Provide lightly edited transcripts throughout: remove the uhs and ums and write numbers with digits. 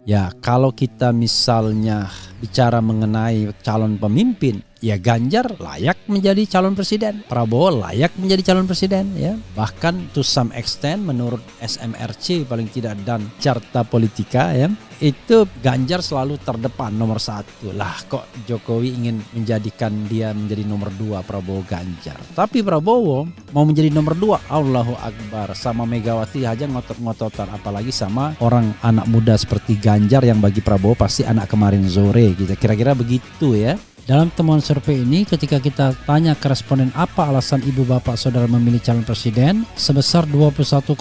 Ya, kalau kita misalnya bicara mengenai calon pemimpin, ya Ganjar layak menjadi calon presiden, Prabowo layak menjadi calon presiden, ya. Bahkan to some extent menurut SMRC paling tidak dan Carta Politika, ya, itu Ganjar selalu terdepan nomor 1. Lah kok Jokowi ingin menjadikan dia menjadi nomor 2 Prabowo Ganjar. Tapi Prabowo mau menjadi nomor 2, Allahu Akbar, sama Megawati aja ngotot-ngototan, apalagi sama orang anak muda seperti Ganjar yang bagi Prabowo pasti anak kemarin sore gitu. Kira-kira begitu ya. Dalam temuan survei ini, ketika kita tanya ke responden apa alasan ibu bapak saudara memilih calon presiden, sebesar 21,2%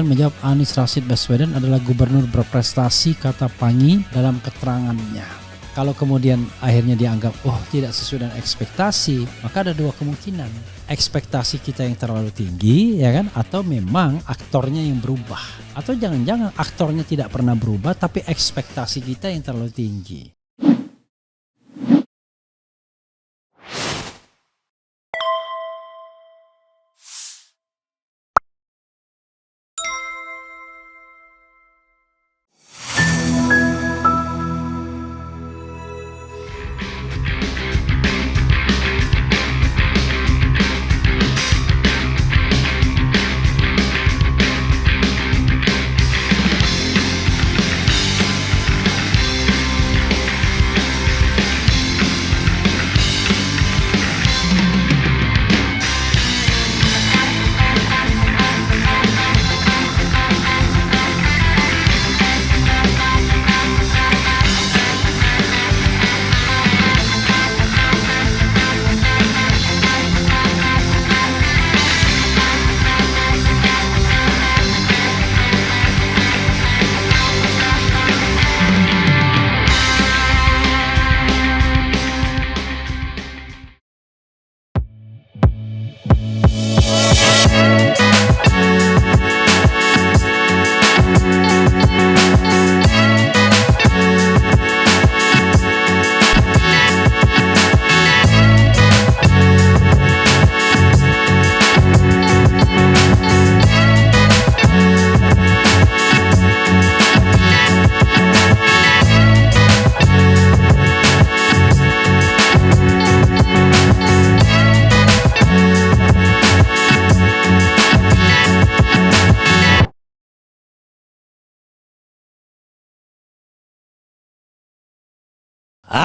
menjawab Anies Rashid Baswedan adalah gubernur berprestasi, kata Pangi dalam keterangannya. Kalau kemudian akhirnya dianggap tidak sesuai dengan ekspektasi, maka ada dua kemungkinan. Ekspektasi kita yang terlalu tinggi, ya kan? Atau memang aktornya yang berubah. Atau jangan-jangan aktornya tidak pernah berubah, tapi ekspektasi kita yang terlalu tinggi.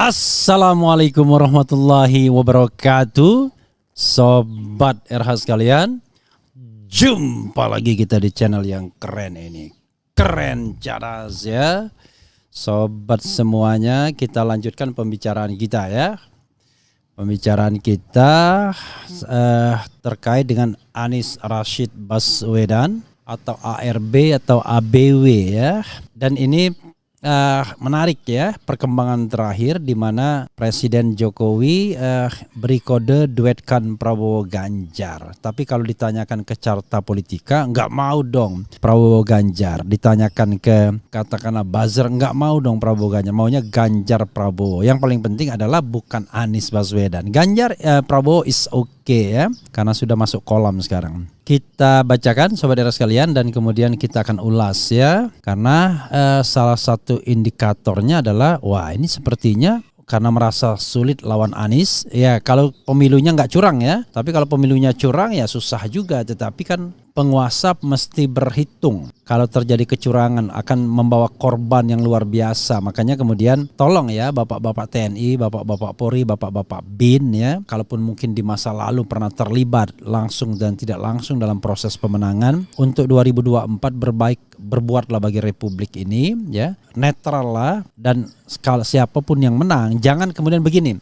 Assalamualaikum warahmatullahi wabarakatuh. Sobat RH sekalian, jumpa lagi kita di channel yang keren ini. Keren cadas ya. Sobat semuanya, kita lanjutkan pembicaraan kita ya. Pembicaraan kita terkait dengan Anies Rashid Baswedan atau ARB atau ABW ya. Dan ini menarik ya, perkembangan terakhir di mana Presiden Jokowi beri kode duetkan Prabowo Ganjar. Tapi kalau ditanyakan ke Carta Politika, nggak mau dong Prabowo Ganjar. Ditanyakan ke katakanlah buzzer, nggak mau dong Prabowo Ganjar, maunya Ganjar Prabowo. Yang paling penting adalah bukan Anies Baswedan. Ganjar Prabowo is okay ya, karena sudah masuk kolam sekarang. Kita bacakan sobat era sekalian dan kemudian kita akan ulas ya, karena salah satu indikatornya adalah ini sepertinya karena merasa sulit lawan Anies ya. Kalau pemilunya nggak curang ya, tapi kalau pemilunya curang ya susah juga. Tetapi kan penguasa mesti berhitung. Kalau terjadi kecurangan akan membawa korban yang luar biasa. Makanya kemudian tolong ya bapak-bapak TNI, bapak-bapak Polri, bapak-bapak BIN ya, kalaupun mungkin di masa lalu pernah terlibat langsung dan tidak langsung dalam proses pemenangan, untuk 2024 berbuatlah bagi Republik ini ya, netral lah, dan kalau siapapun yang menang jangan kemudian begini,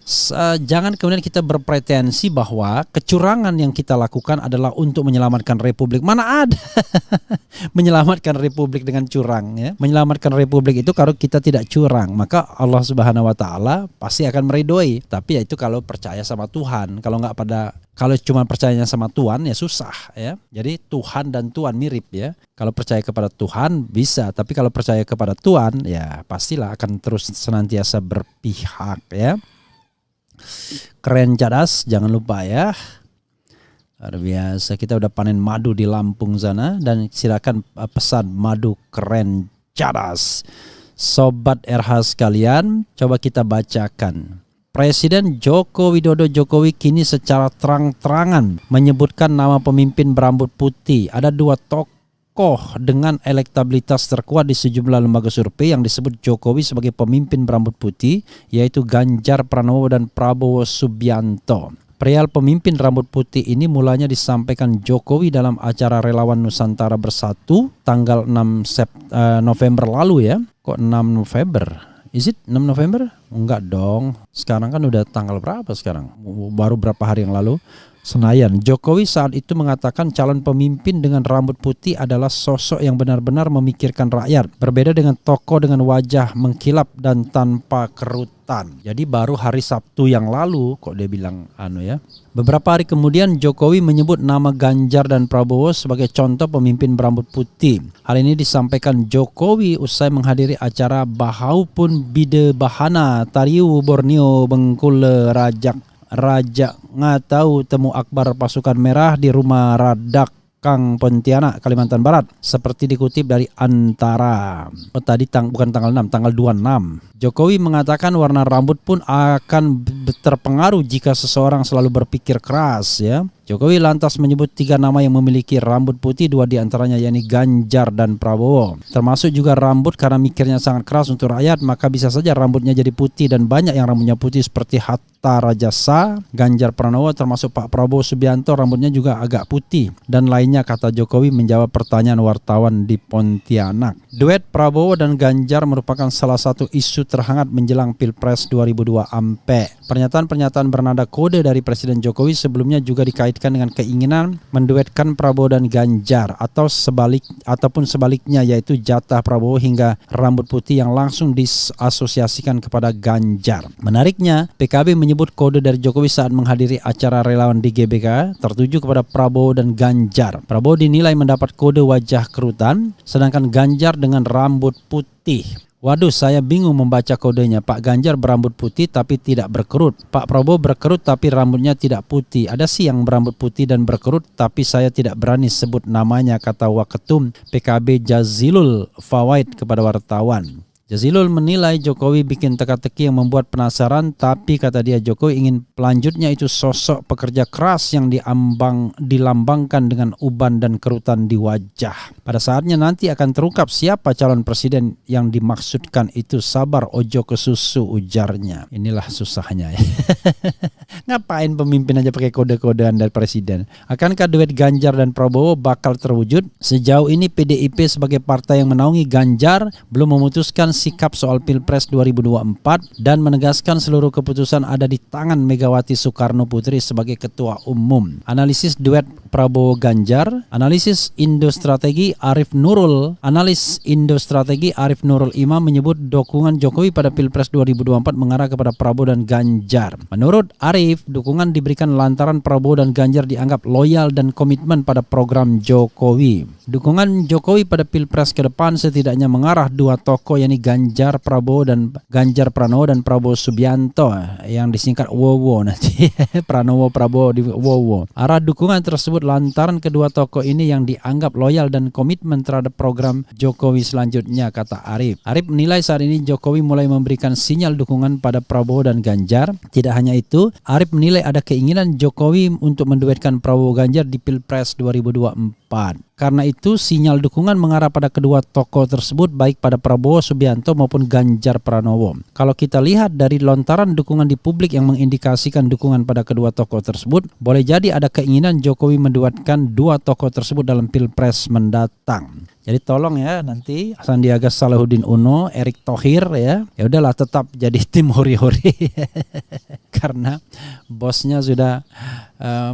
jangan kemudian kita berpretensi bahwa kecurangan yang kita lakukan adalah untuk menyelamatkan Republik. Mana ada menyelamatkan Republik dengan curang ya. Menyelamatkan Republik itu kalau kita tidak curang, maka Allah Subhanahu wa taala pasti akan meridhoi. Tapi ya itu kalau percaya sama Tuhan. Kalau cuma percayanya sama Tuhan ya susah ya. Jadi Tuhan dan Tuhan mirip ya. Kalau percaya kepada Tuhan bisa, tapi kalau percaya kepada Tuhan ya pastilah akan terus senantiasa berpihak ya. Keren cadas, jangan lupa ya. Luar biasa, kita udah panen madu di Lampung sana, dan silakan pesan madu keren cadas. Sobat RH sekalian, coba kita bacakan. Presiden Joko Widodo Jokowi kini secara terang-terangan menyebutkan nama pemimpin berambut putih. Ada dua tokoh dengan elektabilitas terkuat di sejumlah lembaga survei yang disebut Jokowi sebagai pemimpin berambut putih, yaitu Ganjar Pranowo dan Prabowo Subianto. Perihal pemimpin rambut putih ini mulanya disampaikan Jokowi dalam acara Relawan Nusantara Bersatu tanggal 6 November lalu ya. Kok 6 November? Is it 6 November? Enggak dong. Sekarang kan udah tanggal berapa sekarang? Baru berapa hari yang lalu? Senayan. Jokowi saat itu mengatakan calon pemimpin dengan rambut putih adalah sosok yang benar-benar memikirkan rakyat. Berbeda dengan tokoh dengan wajah mengkilap dan tanpa kerutan. Jadi baru hari Sabtu yang lalu kok dia bilang ya. Beberapa hari kemudian Jokowi menyebut nama Ganjar dan Prabowo sebagai contoh pemimpin berambut putih. Hal ini disampaikan Jokowi usai menghadiri acara Bahaupun Bide Bahana Tariu Borneo Bengkulu Raja Ngatau Temu Akbar Pasukan Merah di Rumah Radak Kang Pontianak, Kalimantan Barat. Seperti dikutip dari Antara. Tadi bukan tanggal 6, tanggal 26. Jokowi mengatakan warna rambut pun akan terpengaruh jika seseorang selalu berpikir keras ya. Jokowi lantas menyebut 3 nama yang memiliki rambut putih, 2 diantaranya yakni Ganjar dan Prabowo. Termasuk juga rambut karena mikirnya sangat keras untuk rakyat, maka bisa saja rambutnya jadi putih dan banyak yang rambutnya putih seperti Hatta Rajasa, Ganjar Pranowo termasuk Pak Prabowo Subianto rambutnya juga agak putih dan lainnya, kata Jokowi menjawab pertanyaan wartawan di Pontianak. Duet Prabowo dan Ganjar merupakan salah satu isu terhangat menjelang Pilpres 2002 ampe. Pernyataan-pernyataan bernada kode dari Presiden Jokowi sebelumnya juga dikaitkan dengan keinginan menduetkan Prabowo dan Ganjar ataupun sebaliknya, yaitu jatah Prabowo hingga rambut putih yang langsung disasosiasikan kepada Ganjar. Menariknya, PKB menyebut kode dari Jokowi saat menghadiri acara relawan di GBK tertuju kepada Prabowo dan Ganjar. Prabowo dinilai mendapat kode wajah kerutan, sedangkan Ganjar dengan rambut putih. Waduh, saya bingung membaca kodenya. Pak Ganjar berambut putih tapi tidak berkerut. Pak Prabowo berkerut tapi rambutnya tidak putih. Ada sih yang berambut putih dan berkerut tapi saya tidak berani sebut namanya, kata Waketum PKB Jazilul Fawaid kepada wartawan. Jazilul menilai Jokowi bikin teka-teki yang membuat penasaran, tapi kata dia Jokowi ingin pelanjutnya itu sosok pekerja keras yang dilambangkan dengan uban dan kerutan di wajah. Pada saatnya nanti akan terungkap siapa calon presiden yang dimaksudkan itu. Sabar ojo ke susu, ujarnya. Inilah susahnya ya. Ngapain pemimpin aja pakai kode-kodean dari presiden? Akankah duet Ganjar dan Prabowo bakal terwujud? Sejauh ini PDIP sebagai partai yang menaungi Ganjar belum memutuskan sikap soal Pilpres 2024 dan menegaskan seluruh keputusan ada di tangan Megawati Soekarno Putri sebagai ketua umum. Analisis duet Prabowo Ganjar, analisis Indostrategi Arif Nurul Imam menyebut dukungan Jokowi pada Pilpres 2024 mengarah kepada Prabowo dan Ganjar. Menurut Arif, dukungan diberikan lantaran Prabowo dan Ganjar dianggap loyal dan komitmen pada program Jokowi. Dukungan Jokowi pada Pilpres ke depan setidaknya mengarah 2 tokoh yakni Ganjar Pranowo dan Prabowo Subianto yang disingkat WOWO nanti. Pranowo Prabowo di WOWO. Arah dukungan tersebut lantaran kedua tokoh ini yang dianggap loyal dan komitmen terhadap program Jokowi selanjutnya, kata Arif. Arif menilai saat ini Jokowi mulai memberikan sinyal dukungan pada Prabowo dan Ganjar. Tidak hanya itu, Arif menilai ada keinginan Jokowi untuk menduetkan Prabowo Ganjar di Pilpres 2024. Karena itu sinyal dukungan mengarah pada kedua tokoh tersebut baik pada Prabowo Subianto maupun Ganjar Pranowo. Kalau kita lihat dari lontaran dukungan di publik yang mengindikasikan dukungan pada kedua tokoh tersebut, boleh jadi ada keinginan Jokowi menduetkan 2 tokoh tersebut dalam Pilpres mendatang. Jadi tolong ya nanti Sandiaga Salahuddin Uno, Erick Thohir ya udahlah tetap jadi tim hori-hori karena bosnya sudah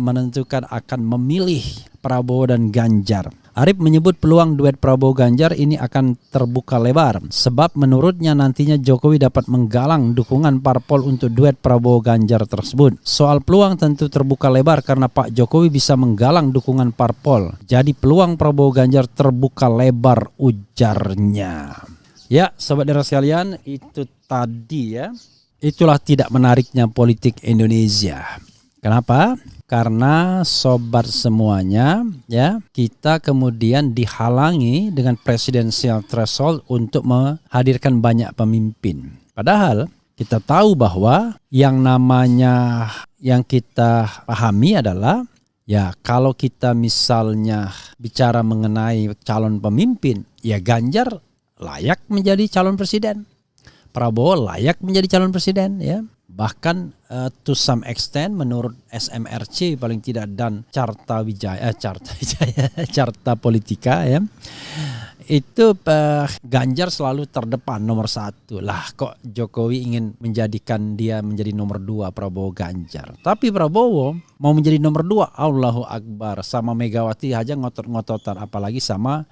menentukan akan memilih Prabowo dan Ganjar. Arif menyebut peluang duet Prabowo Ganjar ini akan terbuka lebar sebab menurutnya nantinya Jokowi dapat menggalang dukungan parpol untuk duet Prabowo Ganjar tersebut. Soal peluang tentu terbuka lebar karena Pak Jokowi bisa menggalang dukungan parpol. Jadi peluang Prabowo Ganjar terbuka lebar, ujarnya. Ya, sobat daerah sekalian, itu tadi ya. Itulah tidak menariknya politik Indonesia. Kenapa? Karena sobat semuanya ya, kita kemudian dihalangi dengan presidensial threshold untuk menghadirkan banyak pemimpin. Padahal kita tahu bahwa yang namanya yang kita pahami adalah ya kalau kita misalnya bicara mengenai calon pemimpin, ya Ganjar layak menjadi calon presiden. Prabowo layak menjadi calon presiden ya. Bahkan to some extent menurut SMRC paling tidak dan Carta Politika ya, itu Ganjar selalu terdepan nomor 1. Lah kok Jokowi ingin menjadikan dia menjadi nomor 2 Prabowo Ganjar. Tapi Prabowo mau menjadi nomor 2, Allahu Akbar, sama Megawati aja ngotot-ngototan, apalagi sama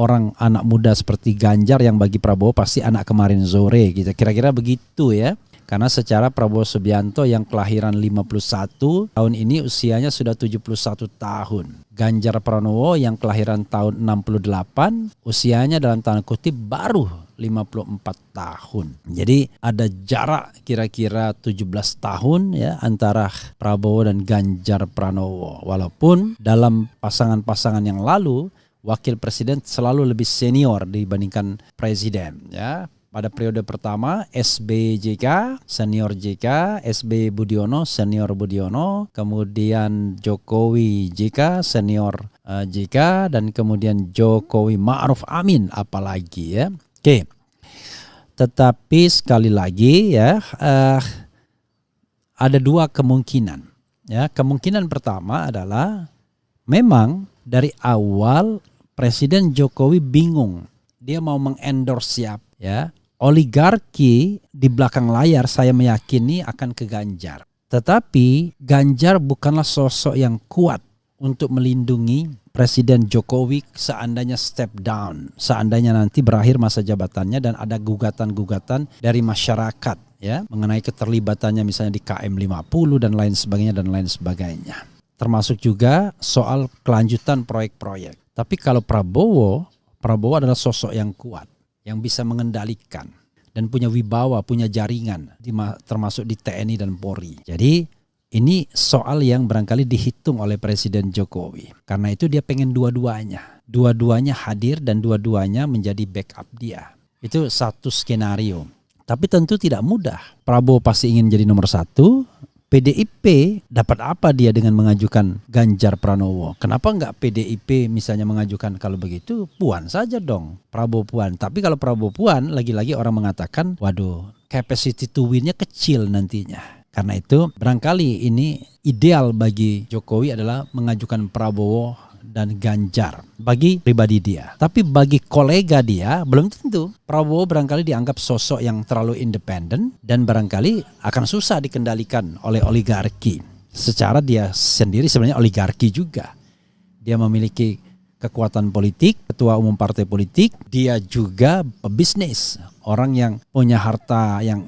orang anak muda seperti Ganjar yang bagi Prabowo pasti anak kemarin sore gitu. Kira-kira begitu ya. Karena secara Prabowo Subianto yang kelahiran 51 tahun ini usianya sudah 71 tahun. Ganjar Pranowo yang kelahiran tahun 68 usianya dalam tanda kutip baru 54 tahun. Jadi ada jarak kira-kira 17 tahun ya antara Prabowo dan Ganjar Pranowo. Walaupun dalam pasangan-pasangan yang lalu wakil presiden selalu lebih senior dibandingkan presiden ya. Pada periode pertama SBY JK, senior JK, SBY Budiono, senior Budiono, kemudian Jokowi JK, senior JK, dan kemudian Jokowi Ma'ruf Amin apalagi ya. Oke. Tetapi sekali lagi ya ada 2 kemungkinan. Ya, kemungkinan pertama adalah memang dari awal Presiden Jokowi bingung dia mau mengendorse siapa ya. Oligarki di belakang layar saya meyakini akan ke Ganjar. Tetapi Ganjar bukanlah sosok yang kuat untuk melindungi Presiden Jokowi seandainya step down, seandainya nanti berakhir masa jabatannya dan ada gugatan-gugatan dari masyarakat ya mengenai keterlibatannya misalnya di KM 50 dan lain sebagainya. Termasuk juga soal kelanjutan proyek-proyek. Tapi kalau Prabowo adalah sosok yang kuat, yang bisa mengendalikan dan punya wibawa, punya jaringan termasuk di TNI dan Polri. Jadi ini soal yang barangkali dihitung oleh Presiden Jokowi. Karena itu dia pengen dua-duanya. Dua-duanya hadir dan dua-duanya menjadi backup dia. Itu satu skenario. Tapi tentu tidak mudah. Prabowo pasti ingin jadi nomor 1. PDIP dapat apa dia dengan mengajukan Ganjar Pranowo? Kenapa enggak PDIP misalnya mengajukan kalau begitu Puan saja dong, Prabowo Puan. Tapi kalau Prabowo Puan lagi-lagi orang mengatakan waduh capacity to win-nya kecil nantinya. Karena itu barangkali ini ideal bagi Jokowi adalah mengajukan Prabowo dan Ganjar bagi pribadi dia. Tapi bagi kolega dia belum tentu. Prabowo barangkali dianggap sosok yang terlalu independen dan barangkali akan susah dikendalikan oleh oligarki. Secara dia sendiri sebenarnya oligarki juga. Dia memiliki kekuatan politik, ketua umum partai politik, dia juga pebisnis, orang yang punya harta yang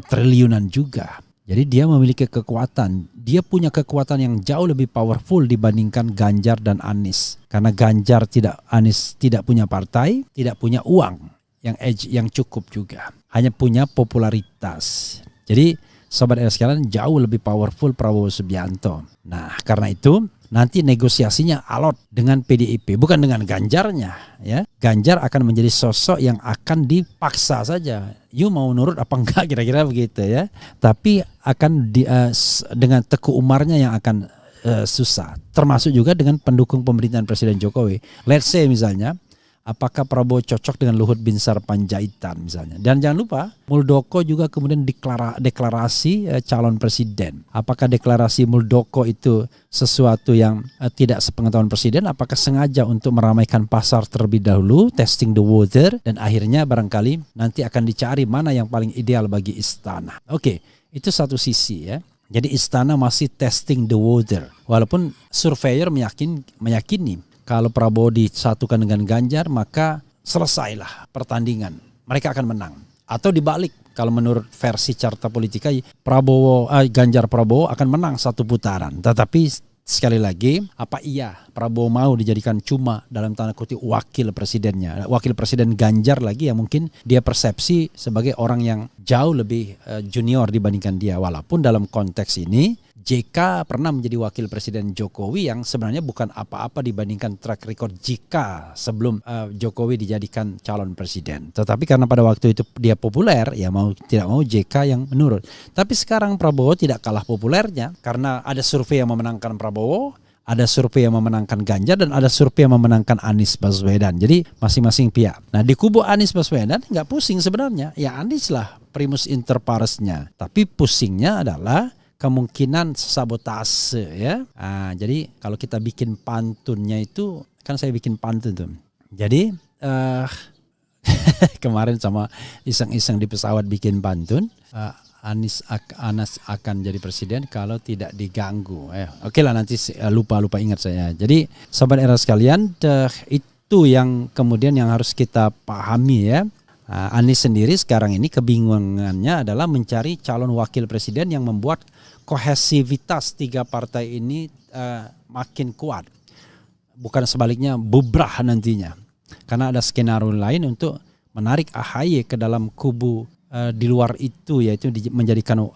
triliunan juga. Jadi dia memiliki kekuatan. Dia punya kekuatan yang jauh lebih powerful dibandingkan Ganjar dan Anies. Karena Anies tidak punya partai, tidak punya uang yang cukup juga. Hanya punya popularitas. Jadi sobat sekalian jauh lebih powerful Prabowo Subianto. Nah, karena itu nanti negosiasinya alot dengan PDIP, bukan dengan Ganjarnya ya. Ganjar akan menjadi sosok yang akan dipaksa saja. You mau nurut apa enggak kira-kira begitu ya. Tapi akan dengan Teguh Umarnya yang akan susah. Termasuk juga dengan pendukung pemerintahan Presiden Jokowi. Let's say misalnya apakah Prabowo cocok dengan Luhut Binsar Panjaitan misalnya. Dan jangan lupa Muldoko juga kemudian deklarasi calon presiden. Apakah deklarasi Muldoko itu sesuatu yang tidak sepengetahuan presiden? Apakah sengaja untuk meramaikan pasar terlebih dahulu, testing the water, dan akhirnya barangkali nanti akan dicari mana yang paling ideal bagi istana. Oke, itu satu sisi ya. Jadi istana masih testing the water. Walaupun surveyor meyakini kalau Prabowo disatukan dengan Ganjar maka selesailah pertandingan. Mereka akan menang. Atau dibalik, kalau menurut versi Carta Politika Ganjar Prabowo akan menang satu putaran. Tetapi sekali lagi, apa iya Prabowo mau dijadikan cuma dalam tanda kutip wakil presidennya? Wakil presiden Ganjar lagi yang mungkin dia persepsi sebagai orang yang jauh lebih junior dibandingkan dia. Walaupun dalam konteks ini JK pernah menjadi wakil presiden Jokowi yang sebenarnya bukan apa-apa dibandingkan track record JK sebelum Jokowi dijadikan calon presiden. Tetapi karena pada waktu itu dia populer, ya mau tidak mau JK yang menurun. Tapi sekarang Prabowo tidak kalah populernya karena ada survei yang memenangkan Prabowo, ada survei yang memenangkan Ganjar, dan ada survei yang memenangkan Anies Baswedan. Jadi masing-masing pihak. Nah di kubu Anies Baswedan nggak pusing sebenarnya. Ya Anies lah primus inter paresnya. Tapi pusingnya adalah kemungkinan sabotase ya. Jadi kalau kita bikin pantunnya itu, kan saya bikin pantun tuh. Jadi kemarin sama iseng-iseng di pesawat bikin pantun. Anies akan jadi presiden kalau tidak diganggu. Oke lah, nanti lupa ingat saya. Jadi sobat era sekalian, itu yang kemudian yang harus kita pahami ya. Anies sendiri sekarang ini kebingungannya adalah mencari calon wakil presiden yang membuat kohesivitas tiga partai ini makin kuat. Bukan sebaliknya bubrah nantinya. Karena ada skenario lain untuk menarik AHY ke dalam kubu di luar itu, yaitu menjadikan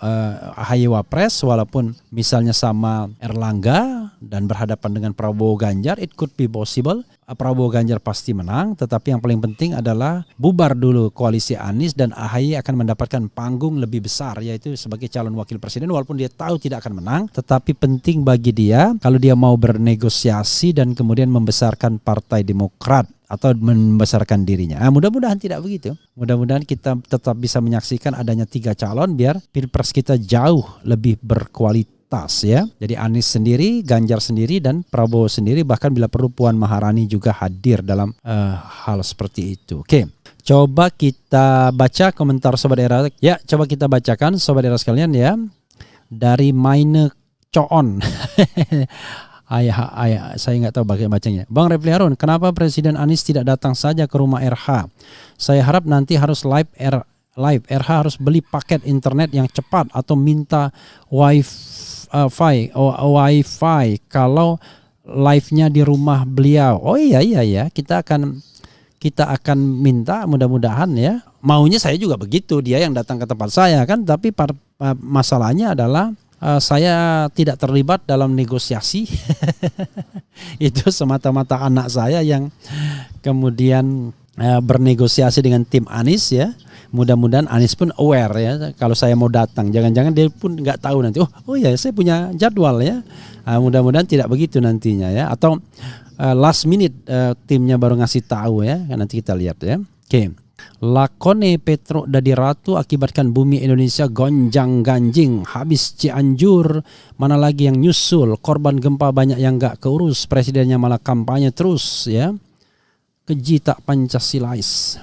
AHY wapres walaupun misalnya sama Erlangga dan berhadapan dengan Prabowo Ganjar, it could be possible. Prabowo Ganjar pasti menang, tetapi yang paling penting adalah bubar dulu koalisi Anies dan AHY akan mendapatkan panggung lebih besar, yaitu sebagai calon wakil presiden walaupun dia tahu tidak akan menang, tetapi penting bagi dia kalau dia mau bernegosiasi dan kemudian membesarkan Partai Demokrat atau membesarkan dirinya. Mudah-mudahan tidak begitu. Mudah-mudahan kita tetap bisa menyaksikan adanya 3 calon biar Pilpres kita jauh lebih berkualitas ya. Jadi Anies sendiri, Ganjar sendiri, dan Prabowo sendiri, bahkan bila perlu Puan Maharani juga hadir dalam hal seperti itu. Oke. Coba kita baca komentar Sobat Era. Ya, coba kita bacakan Sobat Era sekalian ya. Dari Maine Coon. Saya nggak tahu bagaimana bacanya. Bang Refli Harun, kenapa Presiden Anies tidak datang saja ke rumah RH? Saya harap nanti harus live. RH harus beli paket internet yang cepat atau minta wifi kalau live-nya di rumah beliau. Oh iya, kita akan minta, mudah-mudahan ya. Maunya saya juga begitu, dia yang datang ke tempat saya kan. Tapi masalahnya adalah saya tidak terlibat dalam negosiasi. Itu semata-mata anak saya yang kemudian bernegosiasi dengan tim Anies ya. Mudah-mudahan Anies pun aware ya kalau saya mau datang. Jangan-jangan dia pun nggak tahu nanti. Oh ya, saya punya jadwal ya. Mudah-mudahan tidak begitu nantinya ya. Atau last minute timnya baru ngasih tahu ya. Nanti kita lihat ya. Oke. Lakone Petro Dadi Ratu akibatkan bumi Indonesia gonjang-ganjing. Habis Cianjur, mana lagi yang nyusul? Korban gempa banyak yang gak keurus. Presidennya malah kampanye terus ya. Keji tak Pancasilais.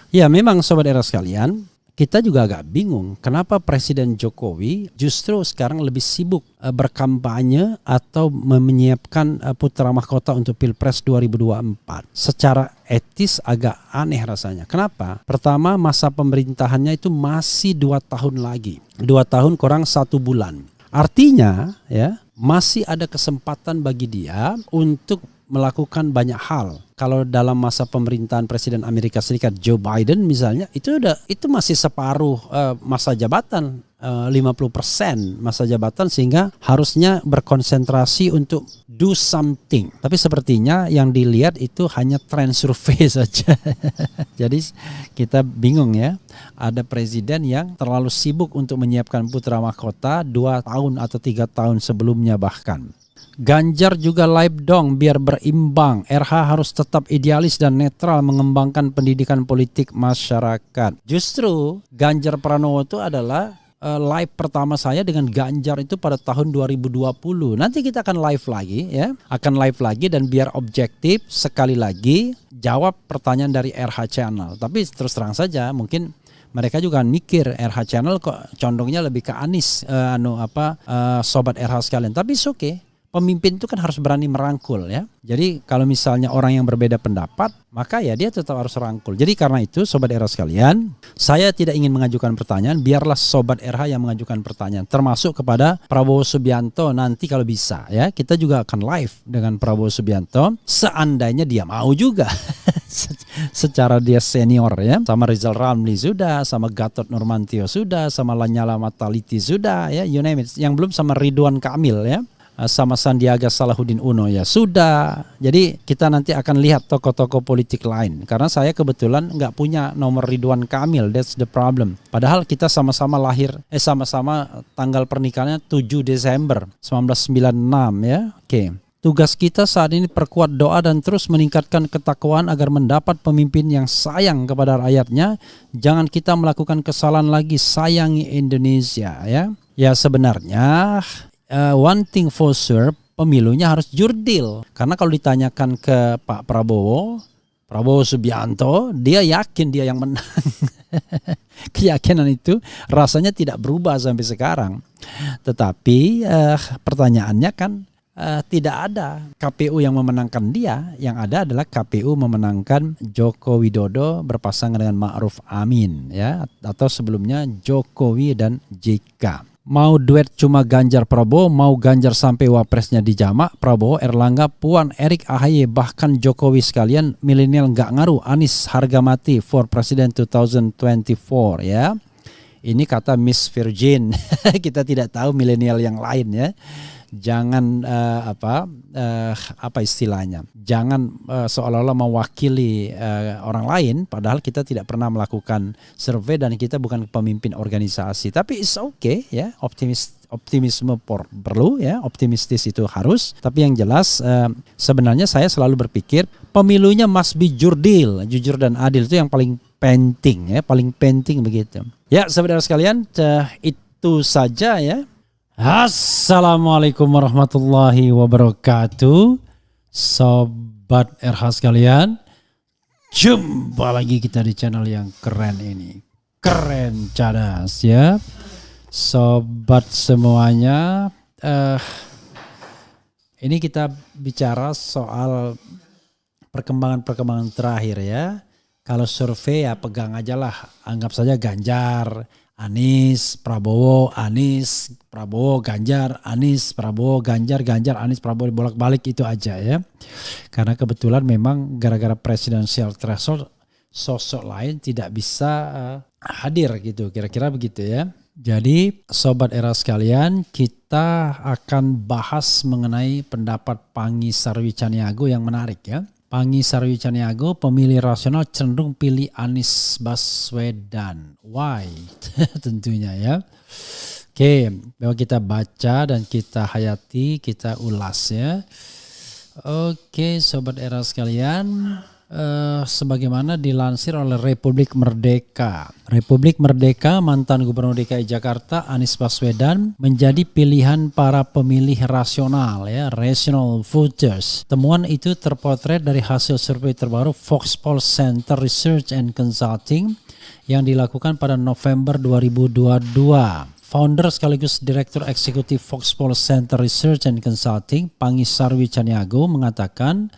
Ya memang Sobat Era sekalian, kita juga agak bingung kenapa Presiden Jokowi justru sekarang lebih sibuk berkampanye atau menyiapkan putra mahkota untuk Pilpres 2024. Secara etis agak aneh rasanya. Kenapa? Pertama, masa pemerintahannya itu masih 2 tahun lagi. 2 tahun kurang 1 bulan. Artinya ya masih ada kesempatan bagi dia untuk melakukan banyak hal. Kalau dalam masa pemerintahan Presiden Amerika Serikat Joe Biden misalnya, itu masih separuh masa jabatan, 50% masa jabatan, sehingga harusnya berkonsentrasi untuk do something. Tapi sepertinya yang dilihat itu hanya tren survei saja. Jadi kita bingung ya, ada presiden yang terlalu sibuk untuk menyiapkan putra mahkota 2 tahun atau 3 tahun sebelumnya bahkan. Ganjar juga live dong biar berimbang. RH harus tetap idealis dan netral mengembangkan pendidikan politik masyarakat. Justru Ganjar Pranowo itu adalah live pertama saya dengan Ganjar itu pada tahun 2020. Nanti kita akan live lagi ya. Akan live lagi dan biar objektif sekali lagi jawab pertanyaan dari RH Channel. Tapi terus terang saja mungkin mereka juga mikir RH Channel kok condongnya lebih ke Anies Sobat RH sekalian. Tapi oke. pemimpin itu kan harus berani merangkul ya. Jadi kalau misalnya orang yang berbeda pendapat, maka ya dia tetap harus rangkul. Jadi karena itu Sobat RH sekalian, saya tidak ingin mengajukan pertanyaan, biarlah Sobat RH yang mengajukan pertanyaan. Termasuk kepada Prabowo Subianto nanti kalau bisa ya. Kita juga akan live dengan Prabowo Subianto seandainya dia mau juga. Secara dia senior ya. Sama Rizal Ramli sudah, sama Gatot Nurmantio sudah, sama Lanyala Mataliti sudah ya, you name it. Yang belum sama Ridwan Kamil ya. Sama Sandiaga Salahuddin Uno ya sudah. Jadi kita nanti akan lihat tokoh-tokoh politik lain. Karena saya kebetulan nggak punya nomor Ridwan Kamil, that's the problem. Padahal kita sama-sama lahir, sama-sama tanggal pernikahannya 7 Desember 1996 ya. Oke. Tugas kita saat ini perkuat doa dan terus meningkatkan ketakwaan agar mendapat pemimpin yang sayang kepada rakyatnya. Jangan kita melakukan kesalahan lagi, sayangi Indonesia ya. Ya sebenarnya one thing for sure, pemilunya harus jurdil. Karena kalau ditanyakan ke Pak Prabowo Subianto, dia yakin dia yang menang. Keyakinan itu rasanya tidak berubah sampai sekarang. Tetapi pertanyaannya kan tidak ada KPU yang memenangkan dia. Yang ada adalah KPU memenangkan Joko Widodo berpasangan dengan Ma'ruf Amin ya, atau sebelumnya Jokowi dan JK. Mau duet cuma Ganjar Prabowo, mau Ganjar sampai wapresnya dijamak, Prabowo, Erlangga, Puan, Erik, AHY, bahkan Jokowi sekalian, milenial nggak ngaruh, Anies harga mati for President 2024 ya. Ini kata Miss Virgin. Kita tidak tahu milenial yang lain ya. Jangan apa istilahnya, jangan seolah-olah mewakili orang lain, padahal kita tidak pernah melakukan survei dan kita bukan pemimpin organisasi. Tapi it's okay ya, optimisme perlu ya, optimistis itu harus. Tapi yang jelas sebenarnya saya selalu berpikir pemilunya must be jurdil, jujur dan adil, itu yang paling penting ya, paling penting begitu. Ya saudara sekalian, itu saja ya. Assalamualaikum warahmatullahi wabarakatuh. Sobat RH sekalian, jumpa lagi kita di channel yang keren ini, Keren Cadas ya. Sobat semuanya, ini kita bicara soal perkembangan terakhir ya. Kalau survei ya pegang aja lah, anggap saja Ganjar, Anies, Prabowo, Anies, Prabowo, Ganjar, Anies, Prabowo, Ganjar, Ganjar, Anies, Prabowo, bolak-balik itu aja ya. Karena kebetulan memang gara-gara presidensial threshold sosok lain tidak bisa hadir gitu, kira-kira begitu ya. Jadi Sobat Era sekalian, kita akan bahas mengenai pendapat Panggi Sarwi Caniago yang menarik ya. Panggi Sarwi Caniago, pemilih rasional cenderung pilih Anies Baswedan. Why? Tentunya ya. Oke, bahwa kita baca dan kita hayati, kita ulas ya. Oke, Sobat Era sekalian, sebagaimana dilansir oleh Republik Merdeka. Republik Merdeka, mantan Gubernur DKI Jakarta Anies Baswedan menjadi pilihan para pemilih rasional ya, rational voters. Temuan itu terpotret dari hasil survei terbaru Foxpol Center Research and Consulting yang dilakukan pada November 2022. Founder sekaligus Direktur Eksekutif Foxpol Center Research and Consulting, Panggi Sarwi Caniago mengatakan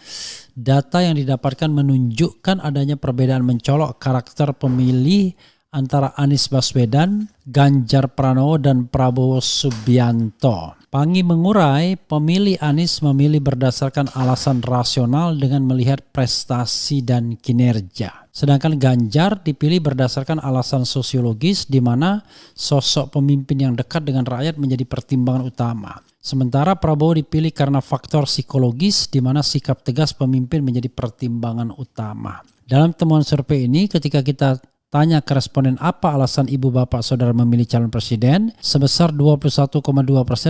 data yang didapatkan menunjukkan adanya perbedaan mencolok karakter pemilih antara Anies Baswedan, Ganjar Pranowo, dan Prabowo Subianto. Panggi mengurai pemilih Anies memilih berdasarkan alasan rasional dengan melihat prestasi dan kinerja. Sedangkan Ganjar dipilih berdasarkan alasan sosiologis di mana sosok pemimpin yang dekat dengan rakyat menjadi pertimbangan utama. Sementara Prabowo dipilih karena faktor psikologis di mana sikap tegas pemimpin menjadi pertimbangan utama. Dalam temuan survei ini ketika kita tanya ke responden apa alasan ibu bapak saudara memilih calon presiden, sebesar 21,2%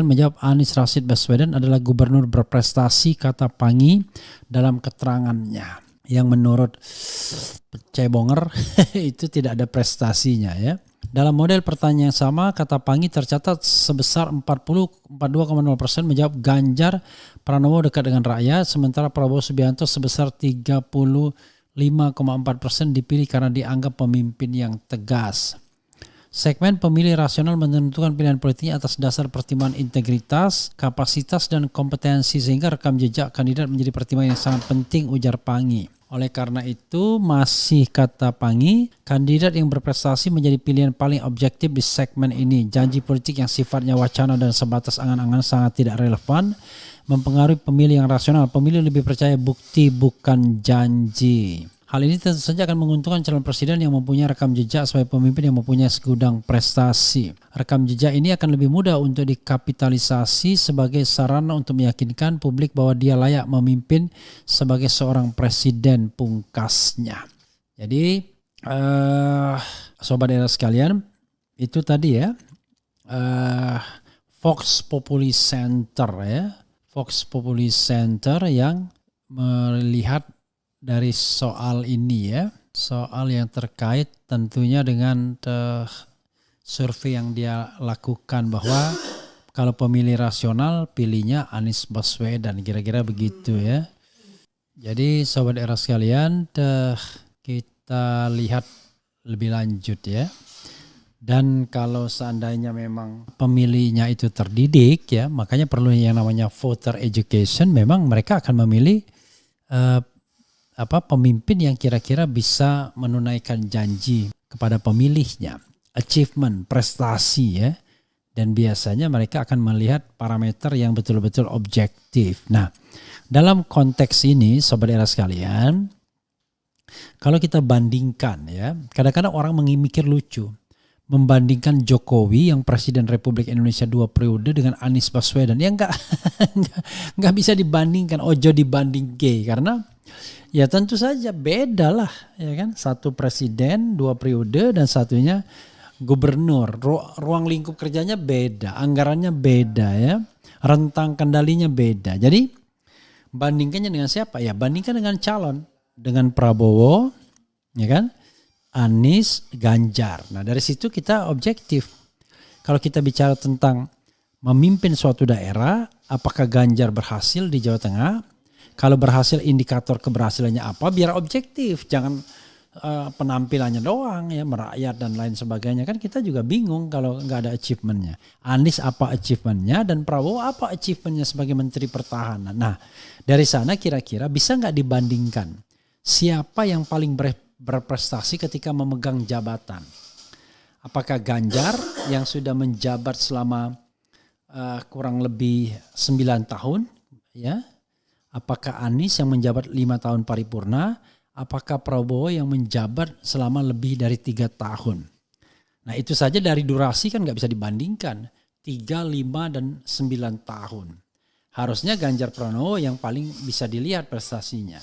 menjawab Anies Rashid Baswedan adalah gubernur berprestasi, kata Panggi dalam keterangannya. Yang menurut cebonger itu tidak ada prestasinya ya. Dalam model pertanyaan yang sama, kata Panggi tercatat sebesar 42,0% menjawab Ganjar Pranowo dekat dengan rakyat, sementara Prabowo Subianto sebesar 35,4% dipilih karena dianggap pemimpin yang tegas. Segmen pemilih rasional menentukan pilihan politiknya atas dasar pertimbangan integritas, kapasitas, dan kompetensi sehingga rekam jejak kandidat menjadi pertimbangan yang sangat penting, ujar Panggi. Oleh karena itu, masih kata Panggi, kandidat yang berprestasi menjadi pilihan paling objektif di segmen ini. Janji politik yang sifatnya wacana dan sebatas angan-angan sangat tidak relevan, mempengaruhi pemilih yang rasional. Pemilih lebih percaya bukti bukan janji. Hal ini tentu saja akan menguntungkan calon presiden yang mempunyai rekam jejak sebagai pemimpin yang mempunyai segudang prestasi. Rekam jejak ini akan lebih mudah untuk dikapitalisasi sebagai sarana untuk meyakinkan publik bahwa dia layak memimpin sebagai seorang presiden, pungkasnya. Jadi, sobat era sekalian, itu tadi ya, Vox Populi Center ya, Vox Populi Center yang melihat dari soal ini ya, soal yang terkait tentunya dengan survei yang dia lakukan bahwa kalau pemilih rasional pilihnya Anies Baswedan, kira-kira begitu ya. Jadi sobat era sekalian, kita lihat lebih lanjut ya. Dan kalau seandainya memang pemilihnya itu terdidik ya, makanya perlu yang namanya voter education. Memang mereka akan memilih pemimpin yang kira-kira bisa menunaikan janji kepada pemilihnya, achievement, prestasi ya. Dan biasanya mereka akan melihat parameter yang betul-betul objektif. Nah, dalam konteks ini sobat era sekalian, kalau kita bandingkan ya, kadang-kadang orang mikir lucu. Membandingkan Jokowi yang Presiden Republik Indonesia 2 periode dengan Anies Baswedan. Ya enggak bisa dibandingkan, ojo dibanding karena ya tentu saja beda lah ya kan. Satu presiden 2 periode dan satunya gubernur. Ruang lingkup kerjanya beda, anggarannya beda ya. Rentang kendalinya beda. Jadi bandingkannya dengan siapa? Ya bandingkan dengan calon, dengan Prabowo ya kan. Anies, Ganjar. Nah dari situ kita objektif. Kalau kita bicara tentang memimpin suatu daerah, apakah Ganjar berhasil di Jawa Tengah? Kalau berhasil, indikator keberhasilannya apa? Biar objektif, jangan penampilannya doang ya, merakyat dan lain sebagainya. Kan kita juga bingung kalau nggak ada achievementnya. Anies apa achievementnya dan Prabowo apa achievementnya sebagai Menteri Pertahanan. Nah dari sana kira-kira bisa nggak dibandingkan siapa yang paling berprestasi ketika memegang jabatan. Apakah Ganjar yang sudah menjabat selama kurang lebih 9 tahun ya? Apakah Anies yang menjabat 5 tahun paripurna? Apakah Prabowo yang menjabat selama lebih dari 3 tahun? Nah itu saja dari durasi kan gak bisa dibandingkan. 3, 5, dan 9 tahun. Harusnya Ganjar Pranowo yang paling bisa dilihat prestasinya.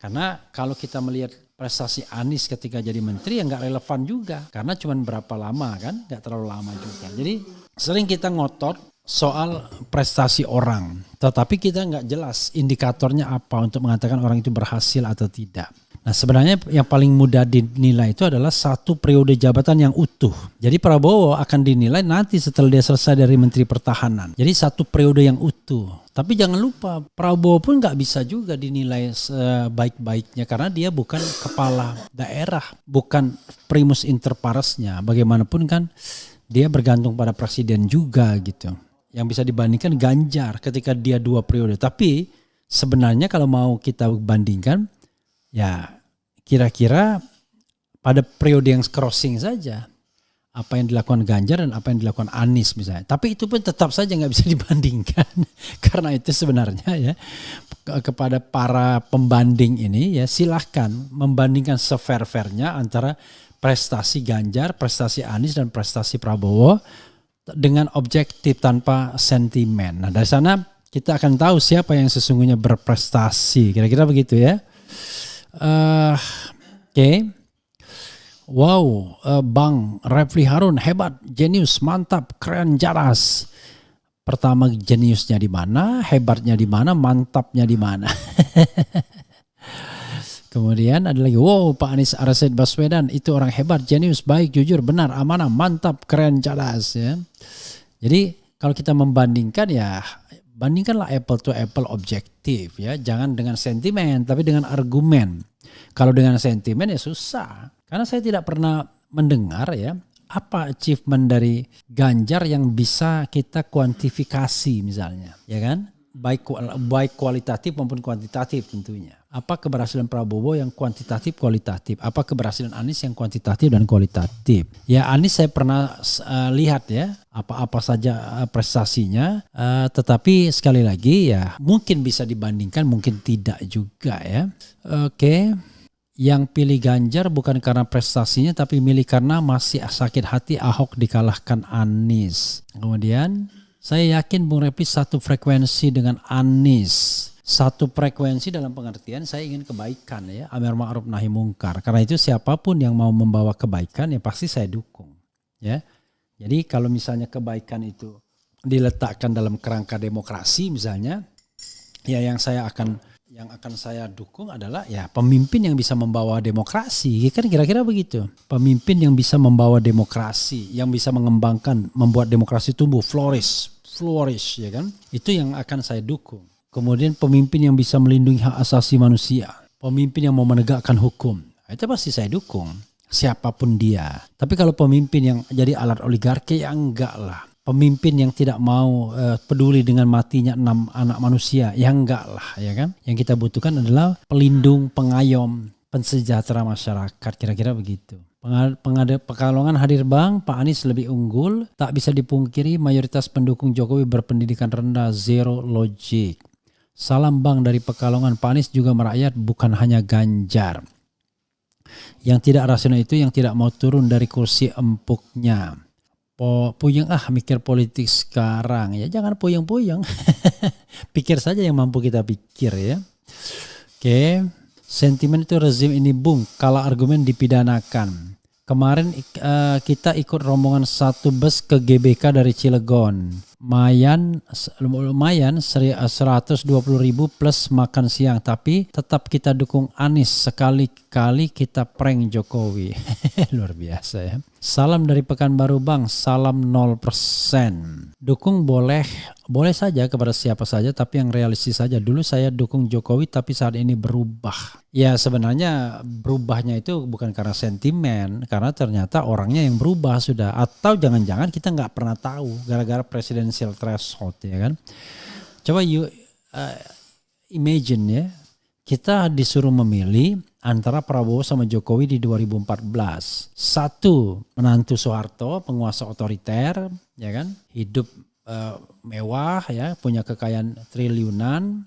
Karena kalau kita melihat prestasi Anies ketika jadi menteri ya nggak relevan juga. Karena cuma berapa lama kan, nggak terlalu lama juga. Jadi sering kita ngotot soal prestasi orang. Tetapi kita nggak jelas indikatornya apa untuk mengatakan orang itu berhasil atau tidak. Nah sebenarnya yang paling mudah dinilai itu adalah 1 periode jabatan yang utuh. Jadi Prabowo akan dinilai nanti setelah dia selesai dari Menteri Pertahanan. Jadi 1 periode yang utuh. Tapi jangan lupa Prabowo pun gak bisa juga dinilai sebaik-baiknya karena dia bukan kepala daerah, bukan primus inter paresnya. Bagaimanapun kan dia bergantung pada presiden juga gitu. Yang bisa dibandingkan Ganjar ketika dia 2 periode. Tapi sebenarnya kalau mau kita bandingkan ya kira-kira pada periode yang crossing saja. Apa yang dilakukan Ganjar dan apa yang dilakukan Anies misalnya. Tapi itu pun tetap saja nggak bisa dibandingkan. Karena itu sebenarnya ya kepada para pembanding ini ya silahkan membandingkan sefair-fairnya antara prestasi Ganjar, prestasi Anies dan prestasi Prabowo dengan objektif tanpa sentimen. Nah dari sana kita akan tahu siapa yang sesungguhnya berprestasi. Kira-kira begitu ya. Oke. Wow, Bang Refli Harun hebat, jenius, mantap, keren, jaras. Pertama jeniusnya di mana, hebatnya di mana, mantapnya di mana. Kemudian ada lagi, wow Pak Anies Rashid Baswedan itu orang hebat, jenius, baik, jujur, benar, amanah, mantap, keren, jaras ya. Jadi kalau kita membandingkan ya bandingkanlah apple to apple objektif ya, jangan dengan sentimen tapi dengan argumen. Kalau dengan sentimen ya susah. Karena saya tidak pernah mendengar ya apa achievement dari Ganjar yang bisa kita kuantifikasi misalnya, ya kan? Baik kualitatif maupun kuantitatif tentunya. Apa keberhasilan Prabowo yang kuantitatif kualitatif, apa keberhasilan Anies yang kuantitatif dan kualitatif. Ya Anies saya pernah lihat ya apa-apa saja prestasinya, tetapi sekali lagi ya mungkin bisa dibandingkan, mungkin tidak juga ya. Oke. Yang pilih Ganjar bukan karena prestasinya tapi milih karena masih sakit hati Ahok dikalahkan Anies. Kemudian saya yakin Bung Refli satu frekuensi dengan Anies. Satu frekuensi dalam pengertian saya ingin kebaikan ya, amar ma'ruf nahi mungkar. Karena itu siapapun yang mau membawa kebaikan ya pasti saya dukung. Ya. Jadi kalau misalnya kebaikan itu diletakkan dalam kerangka demokrasi misalnya, ya yang akan saya dukung adalah ya pemimpin yang bisa membawa demokrasi. Kan kira-kira begitu. Pemimpin yang bisa membawa demokrasi, yang bisa mengembangkan, membuat demokrasi tumbuh, flourish ya kan. Itu yang akan saya dukung. Kemudian pemimpin yang bisa melindungi hak asasi manusia, pemimpin yang mau menegakkan hukum, itu pasti saya dukung, siapapun dia. Tapi kalau pemimpin yang jadi alat oligarki, ya enggak lah. Pemimpin yang tidak mau peduli dengan matinya 6 anak manusia, ya enggak lah, ya kan. Yang kita butuhkan adalah pelindung, pengayom, pensejahtera masyarakat, kira-kira begitu. Pekalongan hadir Bang, Pak Anies lebih unggul, tak bisa dipungkiri mayoritas pendukung Jokowi berpendidikan rendah, zero logic. Salam Bang dari Pekalongan, Pak Anies juga merakyat bukan hanya Ganjar. Yang tidak rasional itu yang tidak mau turun dari kursi empuknya. Puyeng mikir politik sekarang. Ya jangan puyeng-puyeng. Pikir saja yang mampu kita pikir ya. Oke. Sentimen itu rezim ini Bung, kalau argumen dipidanakan. Kemarin kita ikut rombongan satu bus ke GBK dari Cilegon. Lumayan 120.000 plus makan siang, tapi tetap kita dukung Anies, sekali-kali kita prank Jokowi. Luar biasa ya. Salam dari Pekanbaru Bang, salam 0%. Dukung boleh saja kepada siapa saja, tapi yang realistis saja. Dulu saya dukung Jokowi tapi saat ini berubah. Ya sebenarnya berubahnya itu bukan karena sentimen, karena ternyata orangnya yang berubah sudah. Atau jangan-jangan kita nggak pernah tahu gara-gara presidential threshold ya kan. Coba imagine ya, kita disuruh memilih antara Prabowo sama Jokowi di 2014. Satu, menantu Soeharto, penguasa otoriter, ya kan, hidup mewah ya, punya kekayaan triliunan,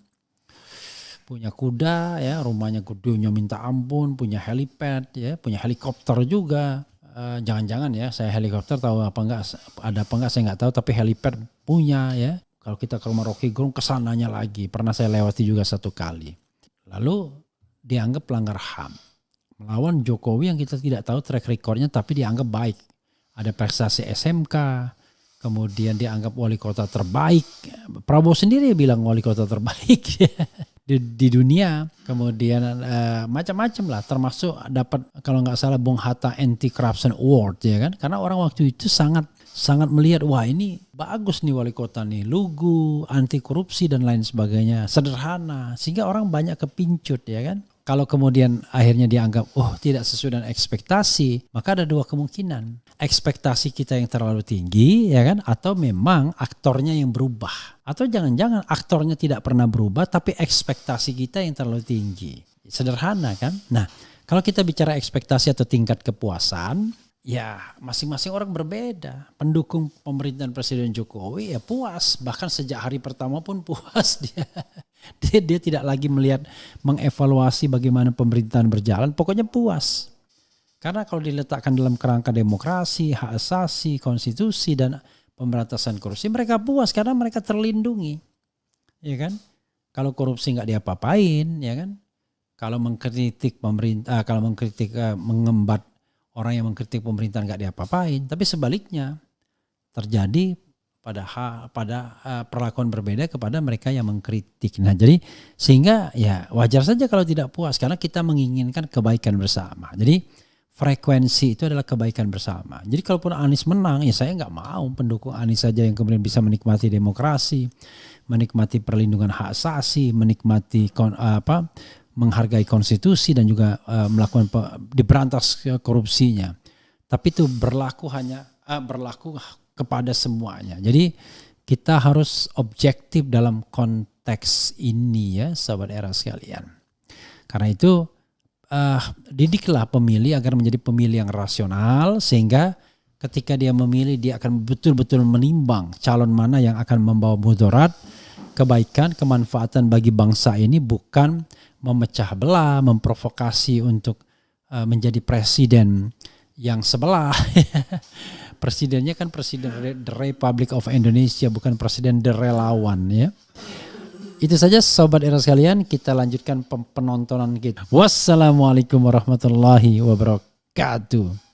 punya kuda ya, rumahnya gedenya minta ampun, punya helipad ya, punya helikopter juga. Jangan-jangan ya, saya helikopter tahu apa enggak, ada apa enggak saya enggak tahu, tapi helipad punya ya. Kalau kita ke rumah Rocky Gerung kesananya lagi, pernah saya lewati juga satu kali. Lalu dianggap pelanggar HAM. Melawan Jokowi yang kita tidak tahu track recordnya tapi dianggap baik. Ada prestasi SMK, kemudian dianggap wali kota terbaik. Prabowo sendiri bilang wali kota terbaik di dunia. Kemudian macam-macam lah, termasuk dapat kalau nggak salah Bung Hatta Anti-Corruption Award ya kan. Karena orang waktu itu sangat melihat, wah ini bagus nih wali kota nih, lugu, anti korupsi dan lain sebagainya, sederhana, sehingga orang banyak kepincut ya kan. Kalau kemudian akhirnya dianggap tidak sesuai dengan ekspektasi, maka ada dua kemungkinan. Ekspektasi kita yang terlalu tinggi ya kan, atau memang aktornya yang berubah. Atau jangan-jangan aktornya tidak pernah berubah tapi ekspektasi kita yang terlalu tinggi. Sederhana kan. Nah, kalau kita bicara ekspektasi atau tingkat kepuasan, ya masing-masing orang berbeda. Pendukung pemerintahan Presiden Jokowi ya puas, bahkan sejak hari pertama pun puas dia. Dia tidak lagi mengevaluasi bagaimana pemerintahan berjalan, pokoknya puas. Karena kalau diletakkan dalam kerangka demokrasi, hak asasi, konstitusi dan pemberantasan korupsi, mereka puas karena mereka terlindungi. Ya kan? Kalau korupsi nggak diapa-apain, ya kan? Kalau mengkritik pemerintah, mengembat orang yang mengkritik pemerintahan nggak diapa-apain, tapi sebaliknya terjadi pada perlakuan berbeda kepada mereka yang mengkritik. Nah, jadi sehingga ya wajar saja kalau tidak puas karena kita menginginkan kebaikan bersama. Jadi frekuensi itu adalah kebaikan bersama. Jadi kalaupun Anies menang, ya saya nggak mau pendukung Anies saja yang kemudian bisa menikmati demokrasi, menikmati perlindungan hak asasi, menikmati menghargai konstitusi dan juga melakukan diberantas korupsinya. Tapi itu berlaku berlaku kepada semuanya. Jadi kita harus objektif dalam konteks ini ya, sahabat era sekalian. Karena itu didiklah pemilih agar menjadi pemilih yang rasional, sehingga ketika dia memilih dia akan betul-betul menimbang calon mana yang akan membawa mudarat, kebaikan, kemanfaatan bagi bangsa ini, bukan memecah belah, memprovokasi untuk menjadi presiden yang sebelah. Presidennya kan presiden The Republic of Indonesia, bukan presiden the relawan ya. Itu saja sobat era sekalian, kita lanjutkan penontonan kita. Wassalamualaikum warahmatullahi wabarakatuh.